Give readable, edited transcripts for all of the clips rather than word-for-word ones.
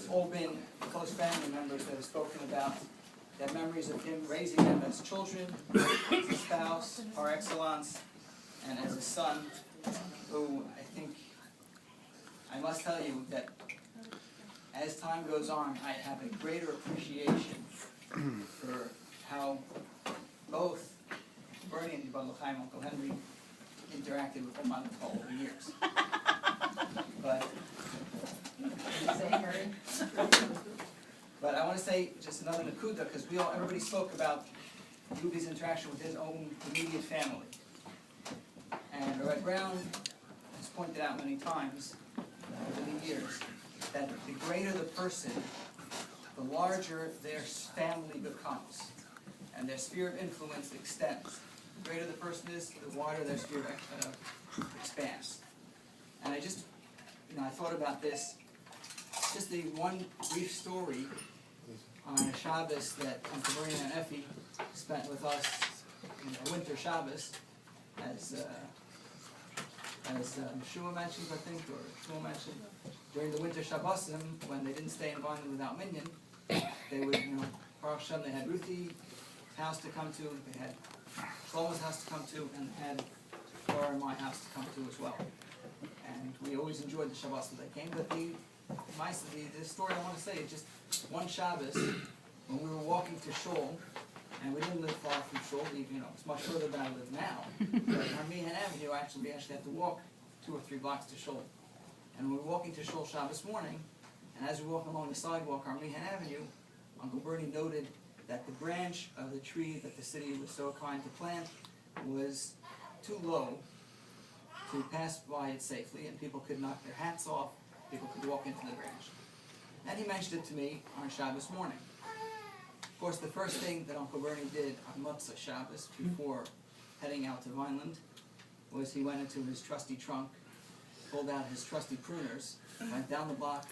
all been close family members that have spoken about their memories of him raising them as children, as a spouse, par excellence, and as a son, who I must tell you that as time goes on, I have a greater appreciation for how both Bernie and Yibal L'chaim, Uncle Henry, interacted with Oman over the years. But I want to say just another nakuda, because everybody spoke about Yubi's interaction with his own immediate family. And Rabbi Brown has pointed out many times over the years that the greater the person, the larger their family becomes, and their sphere of influence extends. The greater the person is, the wider their sphere expands. And I just, I thought about this, just the one brief story on a Shabbos that Uncle Bernie and Effie spent with us in a winter Shabbos, as Shua mentioned, I think, or Shua mentioned, during the winter Shabbosim, when they didn't stay in Vineland without Minyan, they would, Baruch Hashem, they had Ruthie's house to come to, they had Shlomo's house to come to, and had Laura and my house to come to as well. And we always enjoyed the Shabbos that they came, but the story I want to say is just one Shabbos, when we were walking to Shul, and we didn't live far from Shul, it's much further than I live now. But on Meehan Avenue, we actually had to walk 2 or 3 blocks to Shul. And we were walking to Shul Shabbos morning, and as we were walking along the sidewalk on Meehan Avenue, Uncle Bernie noted that the branch of the tree that the city was so kind to plant was too low to pass by it safely, and people could knock their hats off, people could walk into the branch. And he mentioned it to me on Shabbos morning. Of course, the first thing that Uncle Bernie did on Motzei Shabbos before heading out to Vineland was he went into his trusty trunk, pulled out his trusty pruners, went down the block,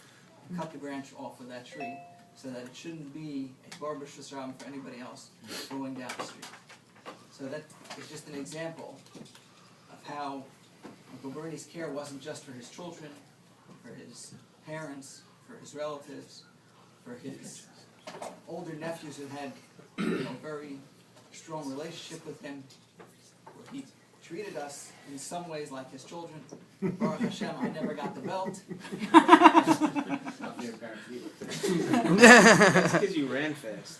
and cut the branch off of that tree so that it shouldn't be a barber shloshim for anybody else going down the street. So that is just an example of how Uncle Bernie's care wasn't just for his children, for his parents, for his relatives, for his older nephews who had a very strong relationship with him, where he treated us in some ways like his children. Baruch Hashem, I never got the belt. Not your parents either. That's because you ran fast.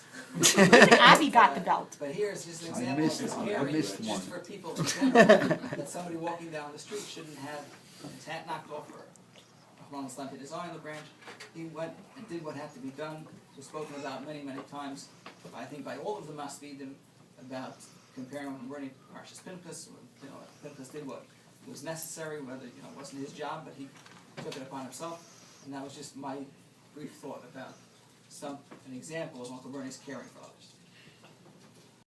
Abby got the belt. But here's just an example of his caring, just for people in general, that somebody walking down the street shouldn't have his hat knocked off or hit his eye on the branch. He went and did what had to be done. It was spoken about many, many times, I think by all of the Masvidim, about comparing when Bernie Parshas Pinchas. Pinchas did what was necessary, whether it wasn't his job, but he took it upon himself. And that was just my brief thought about an example of Uncle Bernie's caring for others.